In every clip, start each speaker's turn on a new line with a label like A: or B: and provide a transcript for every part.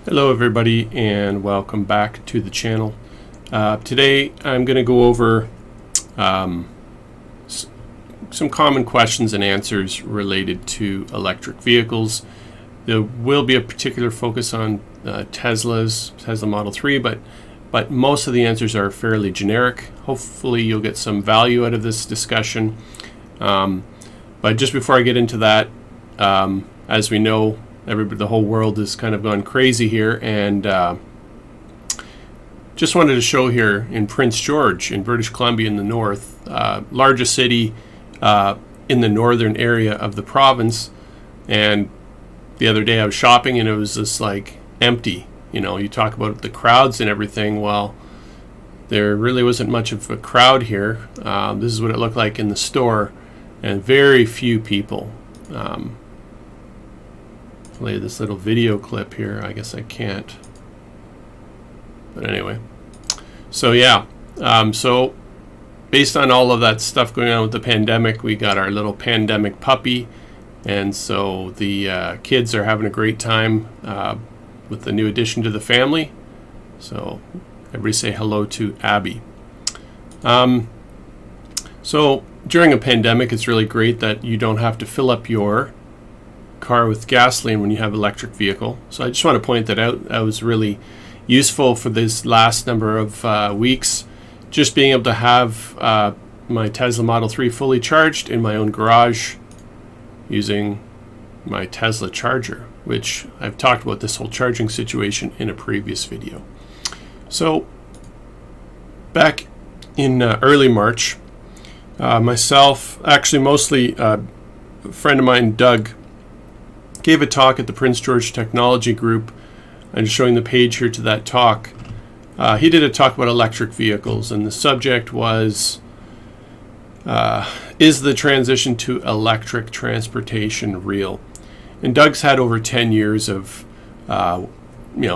A: Hello everybody and welcome back to the channel. Today I'm going to go over some common questions and answers related to electric vehicles. There will be a particular focus on Tesla Model 3, but most of the answers are fairly generic. Hopefully you'll get some value out of this discussion. But just before I get into that, as we know, the whole world has kind of gone crazy here, and just wanted to show here in Prince George in British Columbia in the north, largest city in the northern area of the province. And the other day I was shopping and it was just like empty. You know, you talk about the crowds and everything. Well, there really wasn't much of a crowd here. This is what it looked like in the store, and very few people. Play this little video clip here. I guess I can't, but anyway. So yeah, so based on all of that stuff going on with the pandemic, we got our little pandemic puppy, and so the kids are having a great time with the new addition to the family. So everybody say hello to Abby. So during a pandemic, it's really great that you don't have to fill up your car with gasoline when you have an electric vehicle. So I just want to point that out. That was really useful for this last number of weeks, just being able to have my Tesla Model 3 fully charged in my own garage using my Tesla charger, which I've talked about this whole charging situation in a previous video. So back in early March, myself, actually mostly a friend of mine, Doug, gave a talk at the Prince George Technology Group. I'm just showing the page here to that talk. He did a talk about electric vehicles, and the subject was, is the transition to electric transportation real? And Doug's had over 10 years of,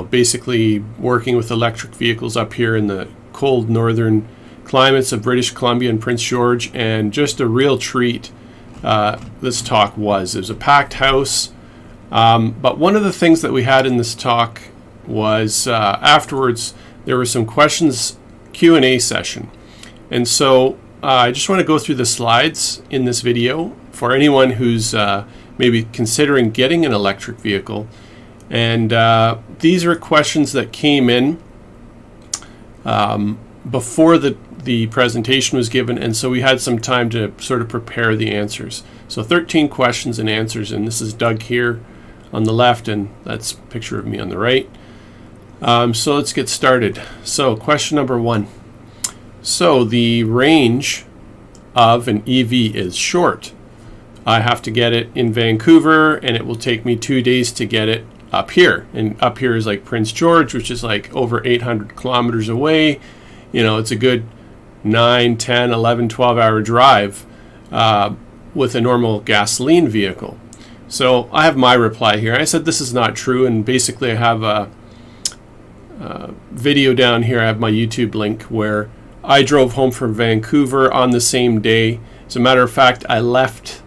A: basically working with electric vehicles up here in the cold northern climates of British Columbia and Prince George, and just a real treat. This talk was. It was a packed house. But one of the things that we had in this talk was afterwards there were some questions Q&A session. And so I just want to go through the slides in this video for anyone who's maybe considering getting an electric vehicle. And these are questions that came in before the presentation was given, and so we had some time to sort of prepare the answers. So 13 questions and answers, and this is Doug here on the left, and that's a picture of me on the right. So let's get started. So question number 1. So the range of an EV is short. I have to get it in Vancouver, and it will take me 2 days to get it up here. And up here is like Prince George, which is like over 800 kilometers away. You know, it's a good 9, 10, 11, 12-hour drive with a normal gasoline vehicle. So I have my reply here. I said this is not true, and basically I have a video down here. I have my YouTube link where I drove home from Vancouver on the same day. As a matter of fact, I left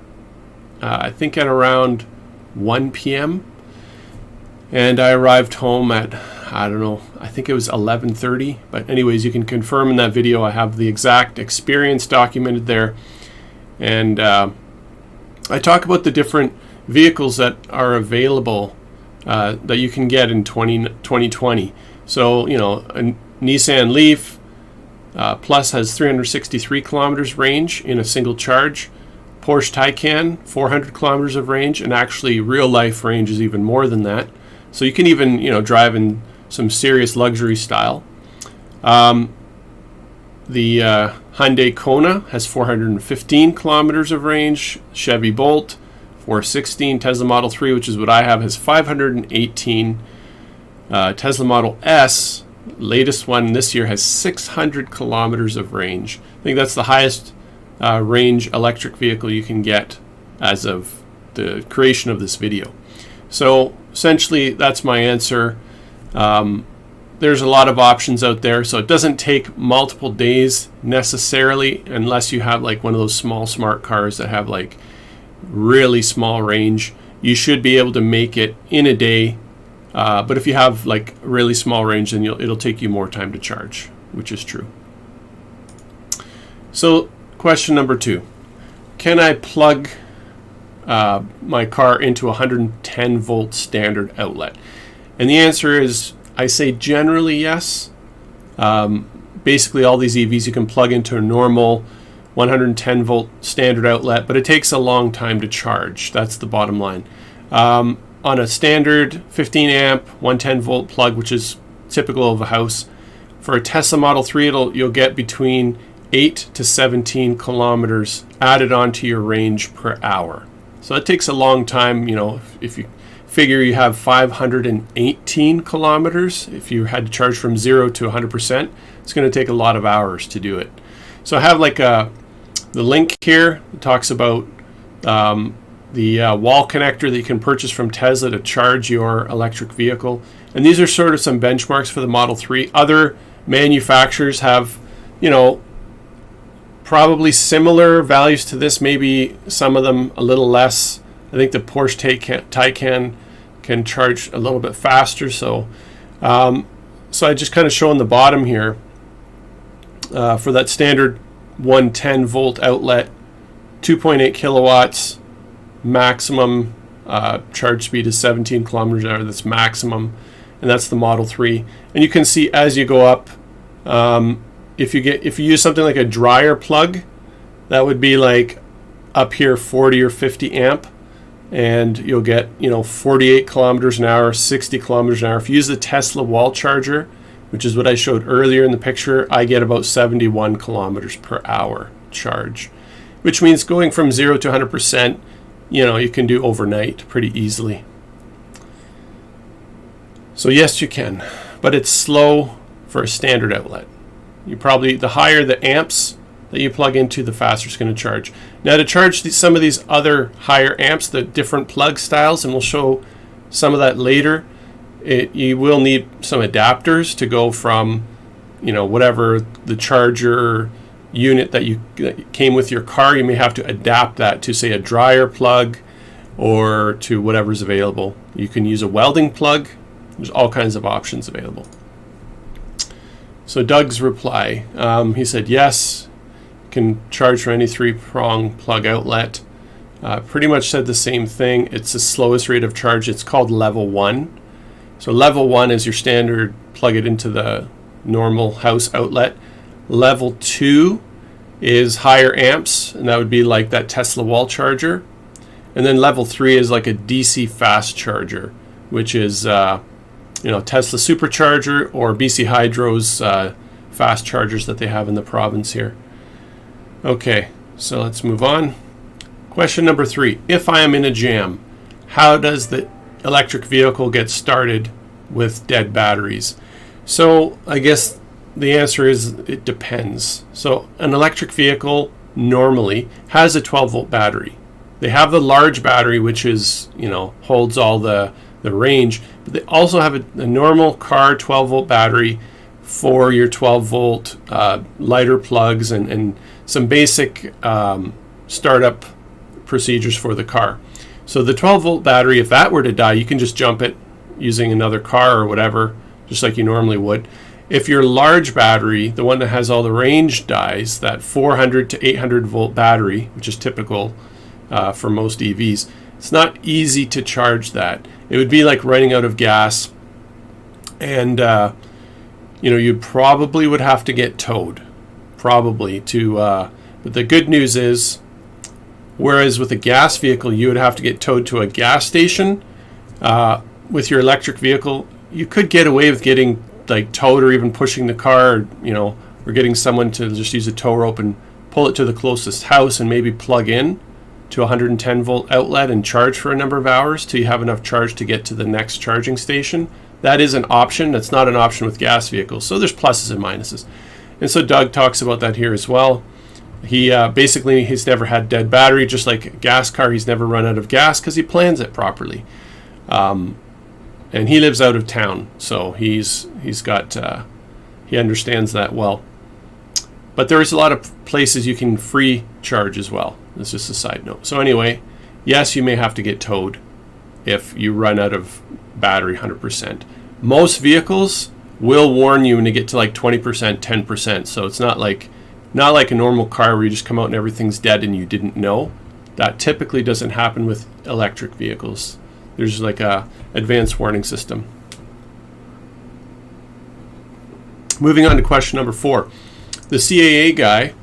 A: I think at around 1 p.m. and I arrived home at, I don't know, I think it was 11:30. But anyways, you can confirm in that video I have the exact experience documented there. And I talk about the different vehicles that are available that you can get in 2020. So, you know, a Nissan Leaf Plus has 363 kilometers range in a single charge. Porsche Taycan, 400 kilometers of range, and actually real life range is even more than that. So you can even, you know, drive in some serious luxury style. The Hyundai Kona has 415 kilometers of range. Chevy Bolt, 416. Tesla Model 3, which is what I have, has 518. Tesla Model S, latest one this year, has 600 kilometers of range. I think that's the highest range electric vehicle you can get as of the creation of this video. So essentially that's my answer. There's a lot of options out there, so it doesn't take multiple days necessarily, unless you have like one of those small smart cars that have like really small range. You should be able to make it in a day, but if you have like really small range, then it'll take you more time to charge, which is true. So question number 2, can I plug my car into a 110 volt standard outlet? And the answer is, I say generally yes. Basically all these EVs you can plug into a normal 110 volt standard outlet, but it takes a long time to charge. That's the bottom line. On a standard 15 amp 110 volt plug, which is typical of a house, for a Tesla Model 3 you'll get between 8 to 17 kilometers added onto your range per hour. So that takes a long time. If you figure you have 518 kilometers, if you had to charge from 0 to 100%, it's going to take a lot of hours to do it. So I have like the link here. It talks about the wall connector that you can purchase from Tesla to charge your electric vehicle. And these are sort of some benchmarks for the Model 3. Other manufacturers have, probably similar values to this, maybe some of them a little less. I think the Porsche Taycan can charge a little bit faster. So I just kind of show on the bottom here for that standard 110 volt outlet, 2.8 kilowatts, maximum charge speed is 17 kilometers an hour. That's maximum, and that's the Model 3. And you can see as you go up, if you use something like a dryer plug, that would be like up here 40 or 50 amp, and you'll get 48 kilometers an hour, 60 kilometers an hour. If you use the Tesla wall charger, which is what I showed earlier in the picture, I get about 71 kilometers per hour charge, which means going from 0 to 100%, you can do overnight pretty easily. So yes, you can, but it's slow for a standard outlet. The higher the amps that you plug into, the faster it's going to charge. Now, to charge some of these other higher amps, the different plug styles, and we'll show some of that later, you will need some adapters to go from, whatever the charger unit that came with your car. You may have to adapt that to, say, a dryer plug or to whatever's available. You can use a welding plug. There's all kinds of options available. So Doug's reply, he said, yes, can charge from any 3-prong plug outlet. Pretty much said the same thing. It's the slowest rate of charge. It's called level 1. So level 1 is your standard, plug it into the normal house outlet. Level 2 is higher amps, and that would be like that Tesla wall charger. And then level 3 is like a DC fast charger, which is Tesla supercharger or BC Hydro's fast chargers that they have in the province here. Okay, so let's move on. Question number 3. If I am in a jam, how does the electric vehicle get started with dead batteries? So I guess the answer is it depends. So an electric vehicle normally has a 12 volt battery. They have the large battery, which is, holds all the range, but they also have a normal car 12 volt battery for your 12 volt lighter plugs and some basic startup procedures for the car. So the 12 volt battery, if that were to die, you can just jump it using another car or whatever, just like you normally would. If your large battery, the one that has all the range, dies, that 400 to 800 volt battery, which is typical for most EVs, it's not easy to charge that. It would be like running out of gas, and you probably would have to get towed, but the good news is, whereas with a gas vehicle you would have to get towed to a gas station, with your electric vehicle you could get away with getting like towed or even pushing the car, or getting someone to just use a tow rope and pull it to the closest house and maybe plug in to 110 volt outlet and charge for a number of hours till you have enough charge to get to the next charging station. That is an option. That's not an option with gas vehicles. So there's pluses and minuses. And so Doug talks about that here as well. He basically, he's never had dead battery, just like a gas car. He's never run out of gas because he plans it properly. And he lives out of town, so he's got he understands that well. But there is a lot of places you can free charge as well. That's just a side note. So anyway, yes, you may have to get towed if you run out of battery 100%. Most vehicles will warn you when you get to like 20%, 10%. So it's not like a normal car where you just come out and everything's dead and you didn't know. That typically doesn't happen with electric vehicles. There's like a advanced warning system. Moving on to question number 4. The CAA guy,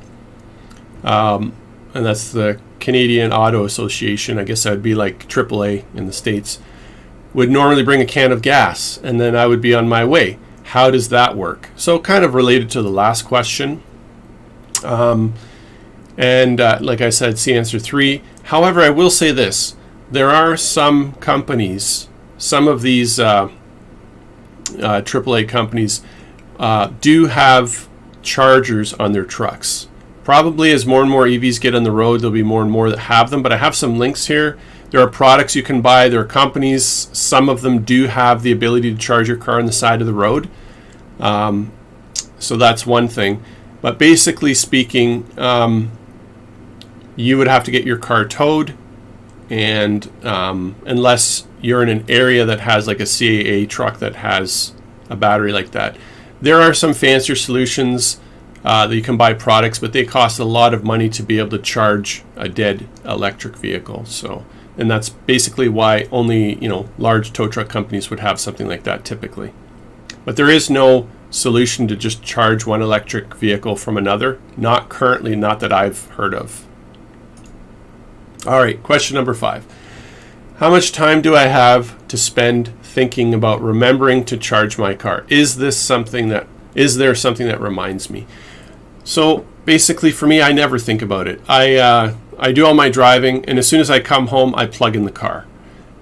A: and that's the Canadian Auto Association, I guess that would be like AAA in the States, would normally bring a can of gas, and then I would be on my way. How does that work? So kind of related to the last question. Like I said, see answer 3. However, I will say this. There are some companies, some of these AAA companies do have chargers on their trucks. Probably as more and more EVs get on the road, there'll be more and more that have them, but I have some links here. There are products you can buy. There are companies, some of them do have the ability to charge your car on the side of the road. So that's one thing. But basically speaking, you would have to get your car towed, and unless you're in an area that has like a CAA truck that has a battery like that. There are some fancier solutions that you can buy products, but they cost a lot of money to be able to charge a dead electric vehicle. So, and that's basically why only, large tow truck companies would have something like that typically. But there is no solution to just charge one electric vehicle from another. Not currently, not that I've heard of. All right, question number 5. How much time do I have to spend thinking about remembering to charge my car? Is there something that reminds me? So basically for me, I never think about it. I do all my driving, and as soon as I come home, I plug in the car.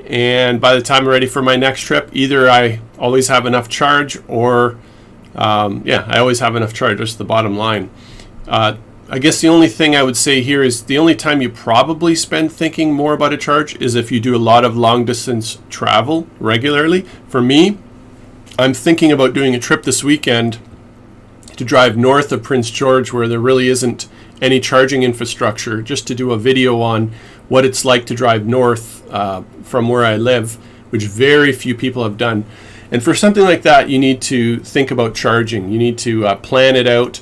A: And by the time I'm ready for my next trip, either I always have enough charge or, I always have enough charge. That's the bottom line. I guess the only thing I would say here is the only time you probably spend thinking more about a charge is if you do a lot of long distance travel regularly. For me, I'm thinking about doing a trip this weekend to drive north of Prince George where there really isn't any charging infrastructure, just to do a video on what it's like to drive north from where I live, which very few people have done. And for something like that, you need to think about charging. You need to plan it out.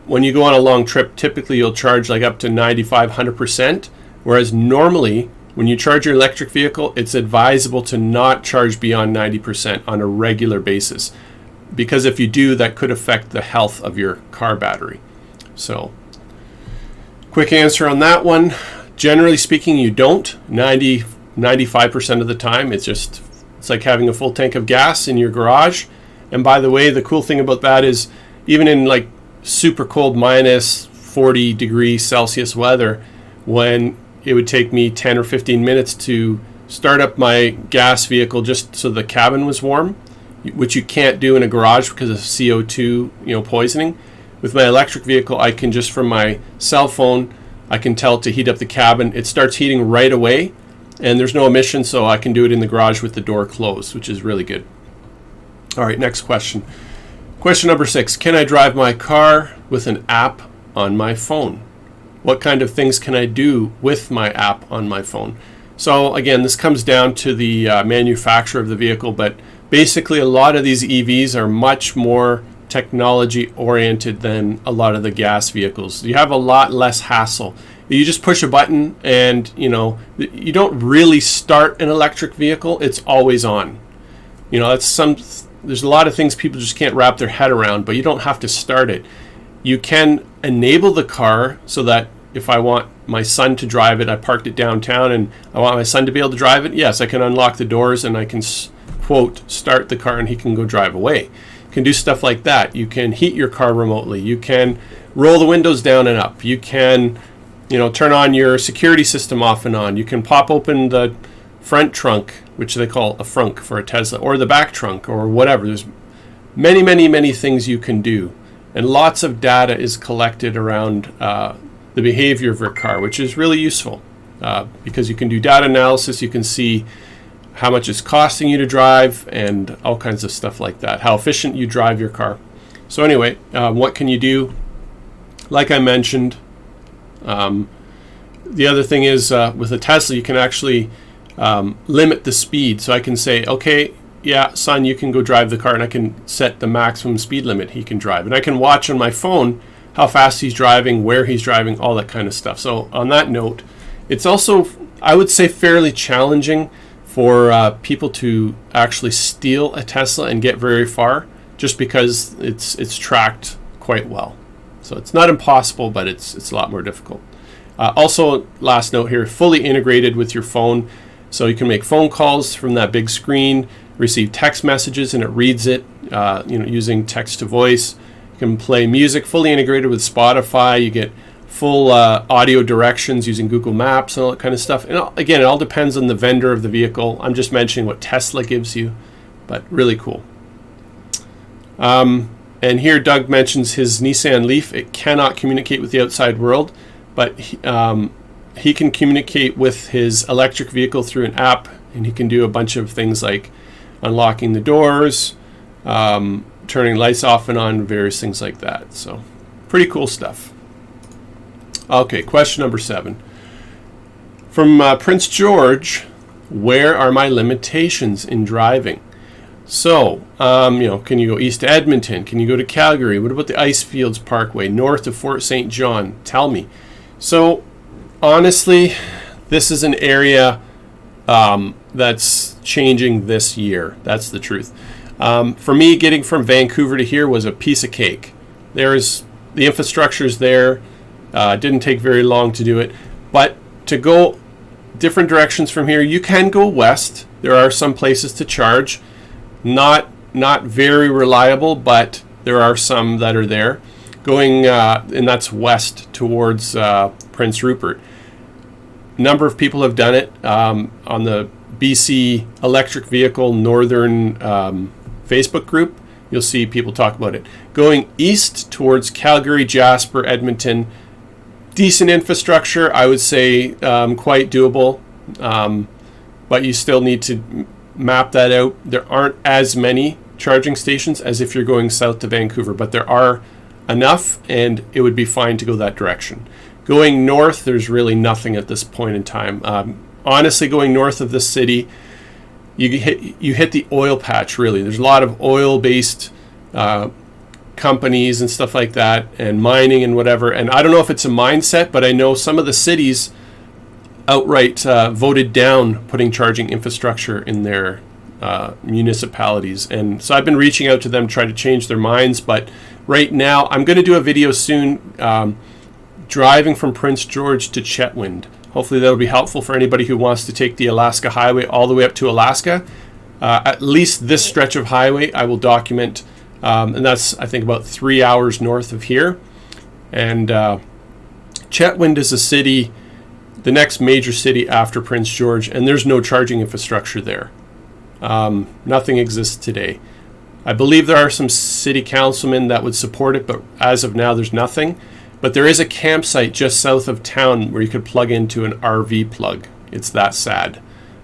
A: When you go on a long trip, typically you'll charge like up to 95, 100%, whereas normally when you charge your electric vehicle, it's advisable to not charge beyond 90% on a regular basis, because if you do, that could affect the health of your car battery. So, quick answer on that one. Generally speaking, you don't. 95% of the time, it's like having a full tank of gas in your garage. And by the way, the cool thing about that is even in like super cold minus 40 degrees Celsius weather, when it would take me 10 or 15 minutes to start up my gas vehicle just so the cabin was warm, which you can't do in a garage because of CO2 poisoning. With my electric vehicle, I can just from my cell phone, I can tell it to heat up the cabin. It starts heating right away, and there's no emission, so I can do it in the garage with the door closed, which is really good. All right, next question. Question number 6, can I drive my car with an app on my phone? What kind of things can I do with my app on my phone? So again, this comes down to the manufacturer of the vehicle, but basically a lot of these EVs are much more technology oriented than a lot of the gas vehicles. You have a lot less hassle. You just push a button and you don't really start an electric vehicle. It's always on. There's a lot of things people just can't wrap their head around, but you don't have to start it. You can enable the car so that if I want my son to drive it, I parked it downtown and I want my son to be able to drive it, yes, I can unlock the doors and I can, quote, start the car and he can go drive away. You can do stuff like that. You can heat your car remotely. You can roll the windows down and up. You can turn on your security system off and on. You can pop open the front trunk, which they call a frunk for a Tesla, or the back trunk, or whatever. There's many, many, many things you can do. And lots of data is collected around the behavior of your car, which is really useful because you can do data analysis. You can see how much it's costing you to drive and all kinds of stuff like that, how efficient you drive your car. So anyway, what can you do? Like I mentioned, the other thing is with a Tesla, you can actually limit the speed. So I can say, okay, yeah, son, you can go drive the car, and I can set the maximum speed limit he can drive. And I can watch on my phone how fast he's driving, where he's driving, all that kind of stuff. So on that note, it's also, I would say, fairly challenging for people to actually steal a Tesla and get very far, just because it's tracked quite well. So it's not impossible, but it's a lot more difficult. Also, last note here, fully integrated with your phone. So you can make phone calls from that big screen, receive text messages, and it reads it using text to voice. You can play music, fully integrated with Spotify. You get full audio directions using Google Maps and all that kind of stuff. And again, it all depends on the vendor of the vehicle. I'm just mentioning what Tesla gives you, but really cool. And here Doug mentions his Nissan Leaf. It cannot communicate with the outside world, but he can communicate with his electric vehicle through an app, and he can do a bunch of things like unlocking the doors, turning lights off and on, various things like that. So pretty cool stuff. Okay, question number 7. From Prince George, where are my limitations in driving? So, can you go east to Edmonton? Can you go to Calgary? What about the Icefields Parkway, north of Fort St. John? Tell me. So, honestly, this is an area that's changing this year. That's the truth. For me, getting from Vancouver to here was a piece of cake. The infrastructure's there. Didn't take very long to do it. But to go different directions from here, you can go west. There are some places to charge. Not very reliable, but there are some that are there. Going, and that's west towards Prince Rupert. A number of people have done it on the BC Electric Vehicle Northern Facebook group. You'll see people talk about it. Going east towards Calgary, Jasper, Edmonton, decent infrastructure, I would say quite doable, but you still need to map that out. There aren't as many charging stations as if you're going south to Vancouver, but there are enough, and it would be fine to go that direction. Going north, there's really nothing at this point in time. Honestly, going north of the city, you hit the oil patch, really. There's a lot of oil-based companies and stuff like that, and mining and whatever. And I don't know if it's a mindset, but I know some of the cities outright voted down putting charging infrastructure in their municipalities. And so I've been reaching out to them to try to change their minds. But right now, I'm going to do a video soon driving from Prince George to Chetwynd. Hopefully that'll be helpful for anybody who wants to take the Alaska Highway all the way up to Alaska. At least this stretch of highway I will document. And that's, I think, about 3 hours north of here. And Chetwynd is a city, the next major city after Prince George, and there's no charging infrastructure there. Nothing exists today. I believe there are some city councilmen that would support it, but as of now, there's nothing. But there is a campsite just south of town where you could plug into an RV plug. It's that sad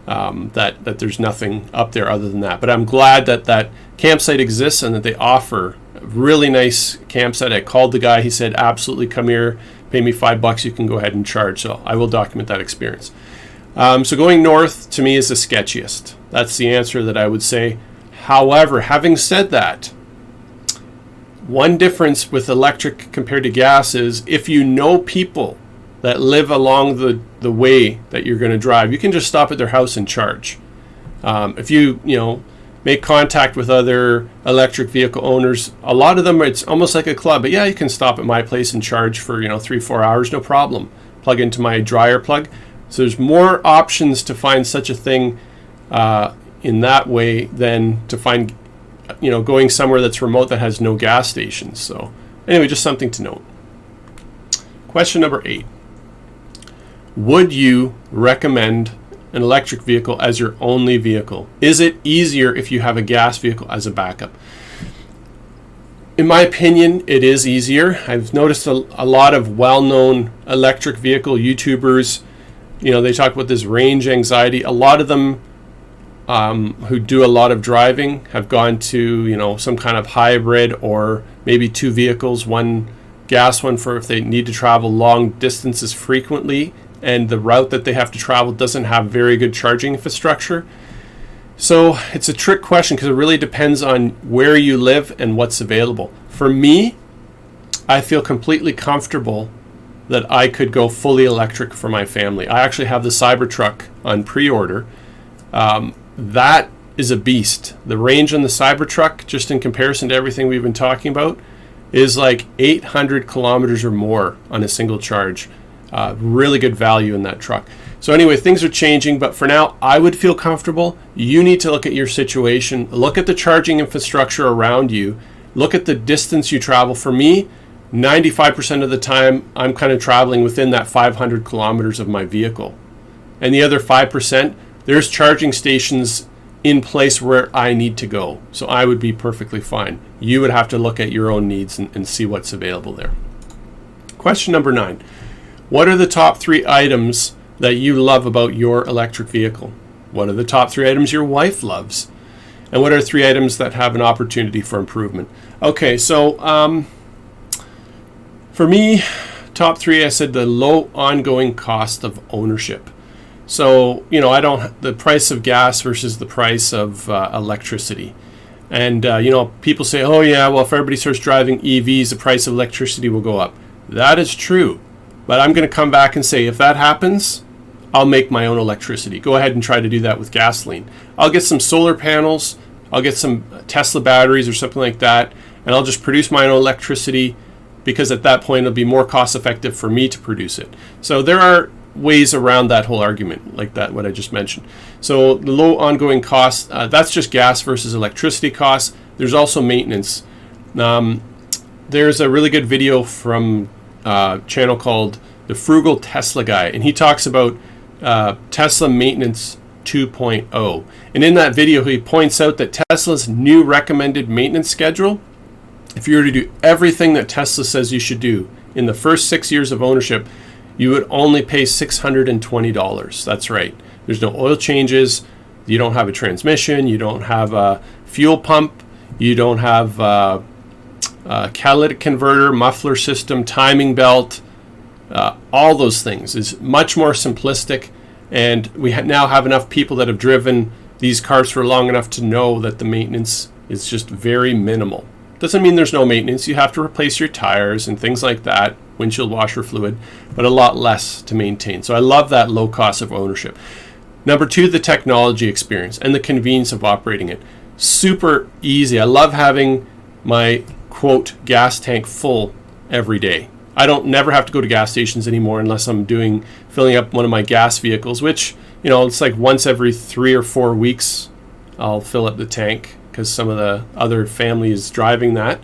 A: that there's nothing up there other than that. But I'm glad that that campsite exists and that they offer a really nice campsite. I called the guy. He said, absolutely, come here, pay me $5, you can go ahead and charge. So I will document that experience. So going north to me is the sketchiest. That's the answer that I would say. However, having said that, one difference with electric compared to gas is if you know people that live along the way that you're going to drive, you can just stop at their house and charge. If you make contact with other electric vehicle owners, a lot of them, it's almost like a club. But yeah, you can stop at my place and charge for 3-4 hours, no problem. Plug into my dryer plug. So there's more options to find such a thing in that way than to find going somewhere that's remote that has no gas stations. So anyway, just something to note. Question number 8. Would you recommend an electric vehicle as your only vehicle? Is it easier if you have a gas vehicle as a backup? In my opinion, it is easier. I've noticed a lot of well-known electric vehicle YouTubers, they talk about this range anxiety. A lot of them who do a lot of driving have gone to, some kind of hybrid or maybe two vehicles, one gas one for if they need to travel long distances frequently and the route that they have to travel doesn't have very good charging infrastructure. So it's a trick question because it really depends on where you live and what's available. For me, I feel completely comfortable that I could go fully electric for my family. I actually have the Cybertruck on pre-order. That is a beast. The range on the Cybertruck, just in comparison to everything we've been talking about, is like 800 kilometers or more on a single charge. Really good value in that truck. So anyway, things are changing, but for now, I would feel comfortable. You need to look at your situation, look at the charging infrastructure around you, look at the distance you travel. For me, 95% of the time, I'm kind of traveling within that 500 kilometers of my vehicle. And the other 5%, there's charging stations in place where I need to go. So I would be perfectly fine. You would have to look at your own needs and see what's available there. Question number 9. What are the top 3 items that you love about your electric vehicle? What are the top 3 items your wife loves? And what are 3 items that have an opportunity for improvement? Okay, so for me, top 3, I said the low ongoing cost of ownership. So, the price of gas versus the price of electricity. And, people say, oh yeah, well, if everybody starts driving EVs, the price of electricity will go up. That is true. But I'm going to come back and say, if that happens, I'll make my own electricity. Go ahead and try to do that with gasoline. I'll get some solar panels, I'll get some Tesla batteries or something like that, and I'll just produce my own electricity because at that point it'll be more cost effective for me to produce it. So there are ways around that whole argument, like that, what I just mentioned. So the low ongoing cost, that's just gas versus electricity costs. There's also maintenance. There's a really good video from a channel called The Frugal Tesla Guy, and he talks about Tesla Maintenance 2.0. And in that video, he points out that Tesla's new recommended maintenance schedule, if you were to do everything that Tesla says you should do in the first 6 years of ownership, you would only pay $620. That's right. There's no oil changes. You don't have a transmission. You don't have a fuel pump. You don't have a catalytic converter, muffler system, timing belt. All those things is much more simplistic. And we now have enough people that have driven these cars for long enough to know that the maintenance is just very minimal. Doesn't mean there's no maintenance. You have to replace your tires and things like that, windshield washer fluid, but a lot less to maintain. So I love that low cost of ownership. Number 2, the technology experience and the convenience of operating it. Super easy. I love having my, quote, gas tank full every day. I don't never have to go to gas stations anymore unless I'm filling up one of my gas vehicles, which, it's like once every 3 or 4 weeks I'll fill up the tank because some of the other family is driving that.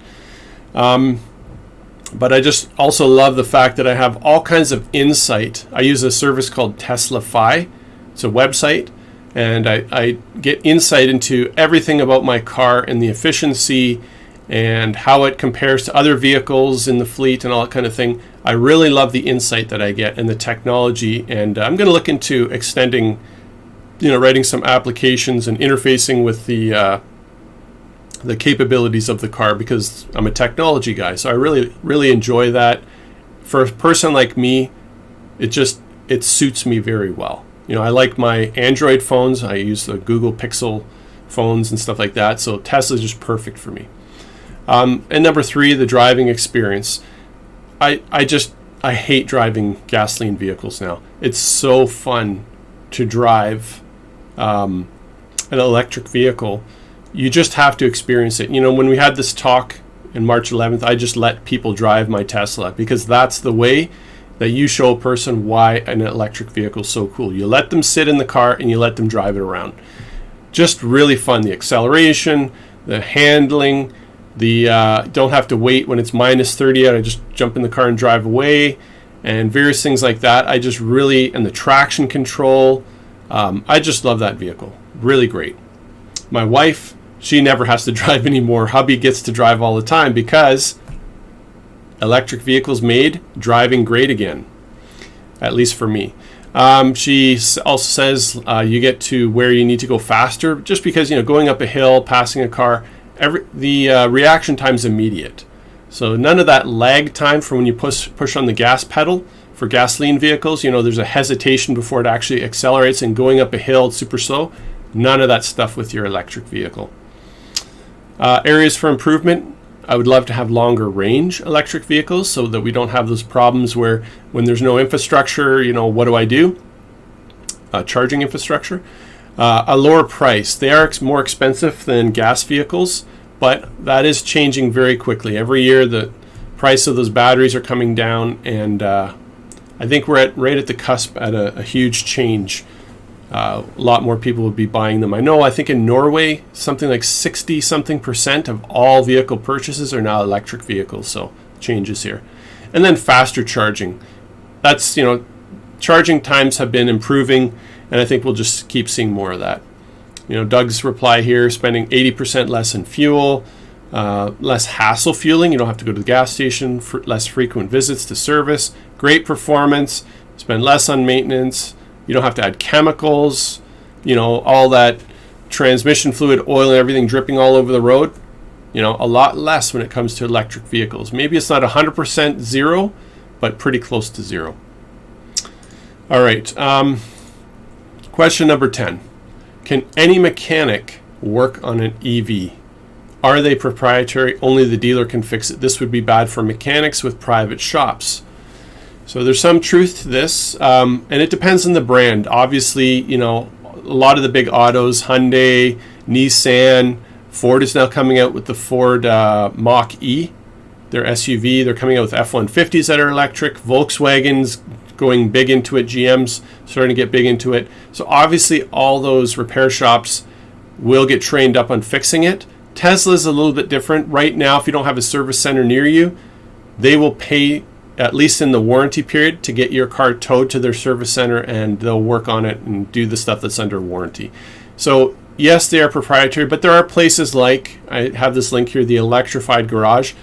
A: But I just also love the fact that I have all kinds of insight. I use a service called Tesla-Fi. It's a website, and I get insight into everything about my car and the efficiency and how it compares to other vehicles in the fleet and all that kind of thing. I really love the insight that I get and the technology, and I'm going to look into extending, writing some applications and interfacing with the capabilities of the car because I'm a technology guy. So I really, really enjoy that. For a person like me, it suits me very well. I like my Android phones. I use the Google Pixel phones and stuff like that. So Tesla's just perfect for me. And number 3, the driving experience. I hate driving gasoline vehicles now. It's so fun to drive an electric vehicle. You just have to experience it. When we had this talk in March 11th, I just let people drive my Tesla because that's the way that you show a person why an electric vehicle is so cool. You let them sit in the car and you let them drive it around. Just really fun. The acceleration, the handling, the don't have to wait when it's minus 30 out. I just jump in the car and drive away. and various things like that. I just really, and the traction control, I just love that vehicle. Really great. My wife, she never has to drive anymore. Hubby gets to drive all the time because electric vehicles made driving great again, at least for me. She also says you get to where you need to go faster, just because, going up a hill, passing a car, the reaction time is immediate. So none of that lag time for when you push on the gas pedal for gasoline vehicles. There's a hesitation before it actually accelerates, and going up a hill, it's super slow. None of that stuff with your electric vehicle. Areas for improvement. I would love to have longer range electric vehicles so that we don't have those problems where when there's no infrastructure, what do I do? Charging infrastructure. A lower price. They are more expensive than gas vehicles, but that is changing very quickly. Every year the price of those batteries are coming down, and I think we're right at the cusp at a huge change. A lot more people will be buying them. I think in Norway, something like 60-something% of all vehicle purchases are now electric vehicles, so changes here. And then faster charging. That's, charging times have been improving, and I think we'll just keep seeing more of that. Doug's reply here, spending 80% less in fuel, less hassle fueling. You don't have to go to the gas station, less frequent visits to service, great performance, spend less on maintenance. You don't have to add chemicals, all that transmission fluid, oil, and everything dripping all over the road. A lot less when it comes to electric vehicles. Maybe it's not 100% zero, but pretty close to zero. All right. Question number 10. Can any mechanic work on an EV? Are they proprietary? Only the dealer can fix it. This would be bad for mechanics with private shops. So there's some truth to this, and it depends on the brand. Obviously, a lot of the big autos, Hyundai, Nissan, Ford is now coming out with the Ford Mach-E, their SUV. They're coming out with F-150s that are electric. Volkswagen's going big into it. GM's starting to get big into it. So obviously all those repair shops will get trained up on fixing it. Tesla's a little bit different. Right now, if you don't have a service center near you, they will pay, at least in the warranty period, to get your car towed to their service center, and they'll work on it and do the stuff that's under warranty. So yes, they are proprietary, but there are places like, I have this link here, the Electrified Garage.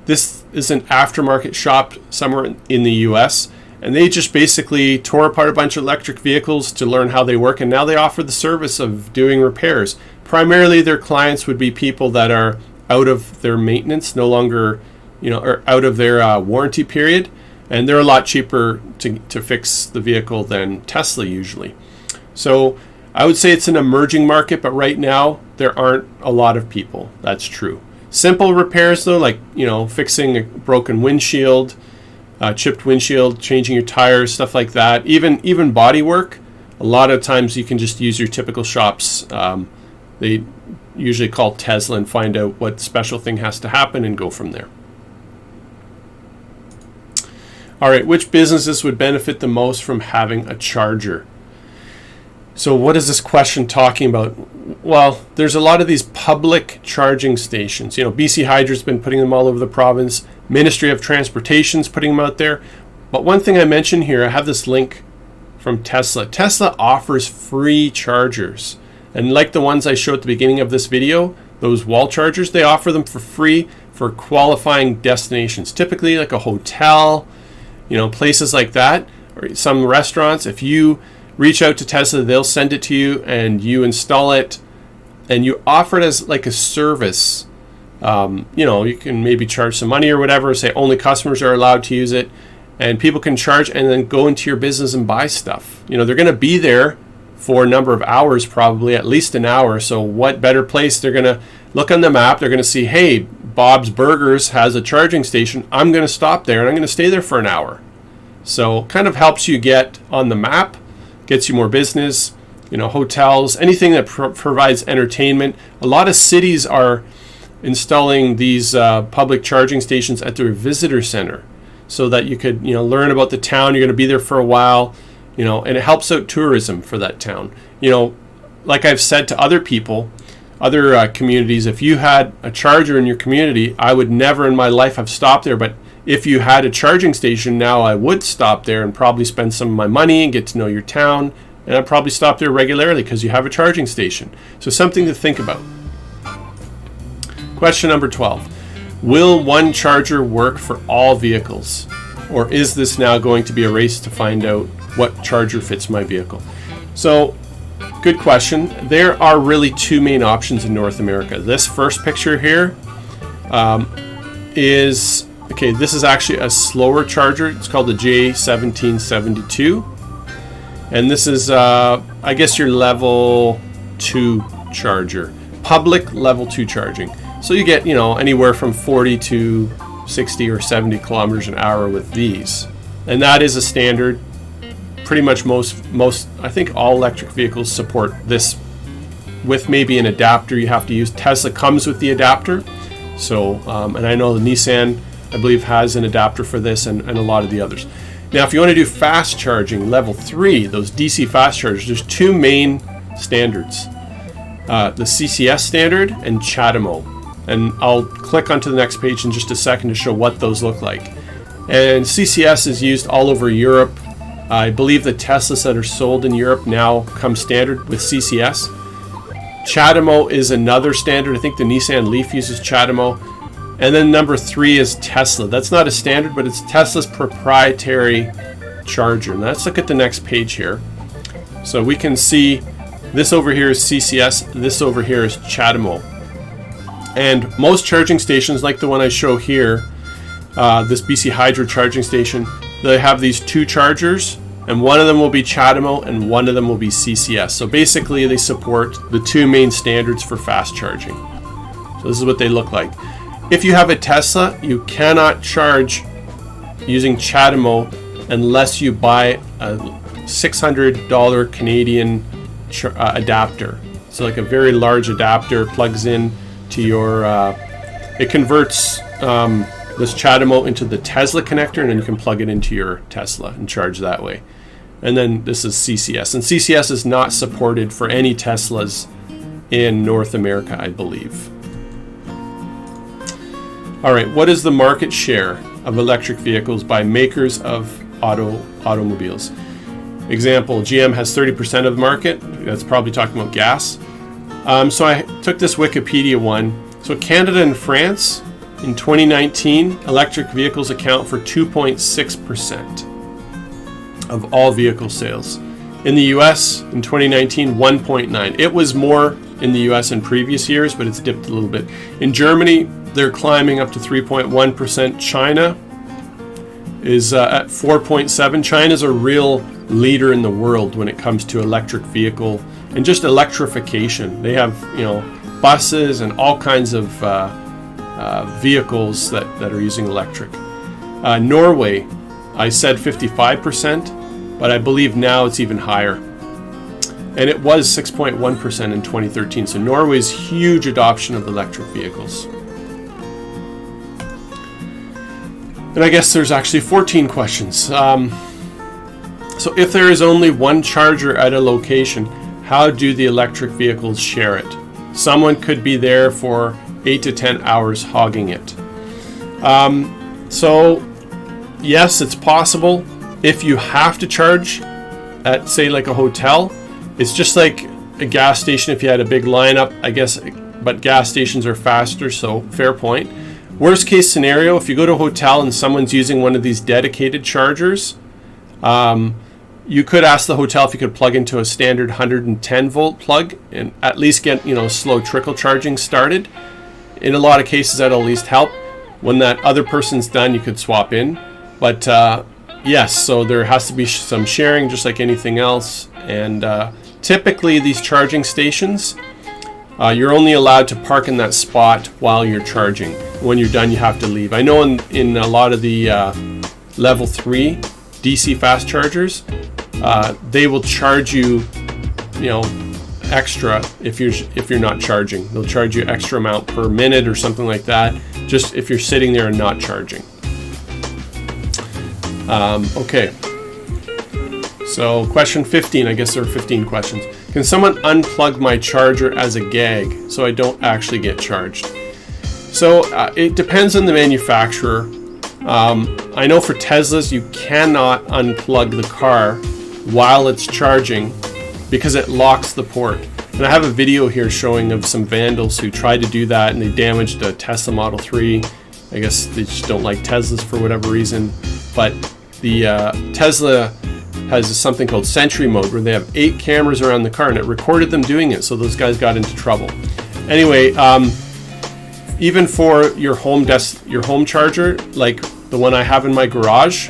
A: This is an aftermarket shop somewhere in the US, and they just basically tore apart a bunch of electric vehicles to learn how they work, and now they offer the service of doing repairs. Primarily their clients would be people that are out of their maintenance, no longer or out of their warranty period, and they're a lot cheaper to fix the vehicle than Tesla usually. So I would say it's an emerging market, but right now there aren't a lot of people. That's true. Simple repairs though, like fixing a broken windshield, chipped windshield, changing your tires, stuff like that. Even body work. A lot of times you can just use your typical shops. They usually call Tesla and find out what special thing has to happen and go from there. All right, which businesses would benefit the most from having a charger? So what is this question talking about? Well, there's a lot of these public charging stations. BC Hydro's been putting them all over the province. Ministry of Transportation's putting them out there. But one thing I mentioned here, I have this link from Tesla. Tesla offers free chargers. And like the ones I showed at the beginning of this video, those wall chargers, they offer them for free for qualifying destinations. Typically like a hotel, places like that, or some restaurants. If you reach out to Tesla, they'll send it to you and you install it and you offer it as like a service. You can maybe charge some money or whatever, say only customers are allowed to use it, and people can charge and then go into your business and buy stuff. They're going to be there for a number of hours, probably at least an hour. So what better place? They're going to look on the map. They're going to see, hey, Bob's Burgers has a charging station. I'm going to stop there and I'm going to stay there for an hour. So kind of helps you get on the map, gets you more business, hotels, anything that provides entertainment. A lot of cities are installing these public charging stations at their visitor center so that you could, learn about the town. You're going to be there for a while, and it helps out tourism for that town. Like I've said to other people, other communities, if you had a charger in your community, I would never in my life have stopped there, but If you had a charging station, now I would stop there and probably spend some of my money and get to know your town. And I'd probably stop there regularly because you have a charging station. So something to think about. Question number 12. Will one charger work for all vehicles? Or is this now going to be a race to find out what charger fits my vehicle? So, good question. There are really two main options in North America. This first picture here is, okay, this is actually a slower charger. It's called the J1772. And this is, I guess, your level 2 charger. Public level 2 charging. So you get, anywhere from 40 to 60 or 70 kilometers an hour with these. And that is a standard. Pretty much most, I think all electric vehicles support this with maybe an adapter you have to use. Tesla comes with the adapter. So, and I know the Nissan, I believe, has an adapter for this and a lot of the others. Now, if you want to do fast charging, level 3, those DC fast chargers, there's two main standards. The CCS standard and CHAdeMO. And I'll click onto the next page in just a second to show what those look like. And CCS is used all over Europe. I believe the Teslas that are sold in Europe now come standard with CCS. CHAdeMO is another standard. I think the Nissan Leaf uses CHAdeMO. And then number 3 is Tesla. That's not a standard, but it's Tesla's proprietary charger. Now let's look at the next page here. So we can see this over here is CCS, this over here is CHAdeMO. And most charging stations, like the one I show here, this BC Hydro charging station, they have these two chargers, and one of them will be CHAdeMO and one of them will be CCS. So basically they support the two main standards for fast charging. So this is what they look like. If you have a Tesla, you cannot charge using CHAdeMO unless you buy a $600 Canadian adapter. So like a very large adapter plugs in to your, it converts this CHAdeMO into the Tesla connector, and then you can plug it into your Tesla and charge that way. And then this is CCS. And CCS is not supported for any Teslas in North America, I believe. All right, what is the market share of electric vehicles by makers of automobiles? Example, GM has 30% of the market. That's probably talking about gas. So I took this Wikipedia one. So Canada and France, in 2019, electric vehicles account for 2.6% of all vehicle sales. In the US, in 2019, 1.9%. It was more in the US in previous years, but it's dipped a little bit. In Germany, they're climbing up to 3.1%. China is at 4.7%. China's a real leader in the world when it comes to electric vehicle and just electrification. They have, buses and all kinds of vehicles that are using electric. Norway, I said 55%, but I believe now it's even higher. And it was 6.1% in 2013. So Norway's huge adoption of electric vehicles. And I guess there's actually 14 questions. So if there is only one charger at a location, how do the electric vehicles share it? Someone could be there for 8 to 10 hours hogging it. So yes, it's possible. If you have to charge at, say, like a hotel, it's just like a gas station if you had a big lineup, I guess, but gas stations are faster, so fair point. Worst case scenario, if you go to a hotel and someone's using one of these dedicated chargers, you could ask the hotel if you could plug into a standard 110 volt plug and at least get, slow trickle charging started. In a lot of cases, that'll at least help. When that other person's done, you could swap in. But yes, so there has to be some sharing, just like anything else. And typically, these charging stations, you're only allowed to park in that spot while you're charging. When you're done, you have to leave. I know in a lot of the level 3 DC fast chargers, they will charge you, extra if you're not charging. They'll charge you extra amount per minute or something like that, just if you're sitting there and not charging. Okay. So question 15, I guess there are 15 questions. Can someone unplug my charger as a gag so I don't actually get charged? So it depends on the manufacturer. I know for Teslas you cannot unplug the car while it's charging because it locks the port. And I have a video here showing of some vandals who tried to do that and they damaged a Tesla Model 3. I guess they just don't like Teslas for whatever reason. But the Tesla has something called Sentry Mode where they have 8 cameras around the car and it recorded them doing it, so those guys got into trouble. Anyway, even for your home charger, like the one I have in my garage,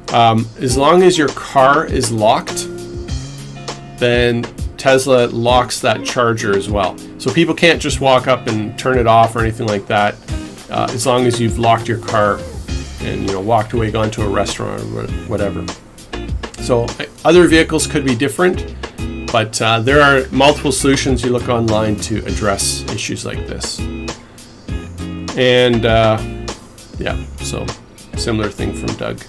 A: as long as your car is locked, then Tesla locks that charger as well. So people can't just walk up and turn it off or anything like that, as long as you've locked your car and walked away, gone to a restaurant or whatever. So other vehicles could be different, but there are multiple solutions. You look online to address issues like this. And yeah, so similar thing from Doug.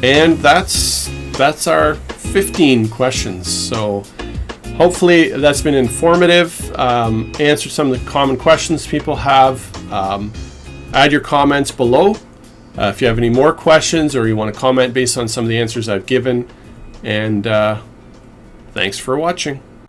A: And that's our 15 questions. So hopefully that's been informative, answered some of the common questions people have. Add your comments below if you have any more questions or you want to comment based on some of the answers I've given. And thanks for watching.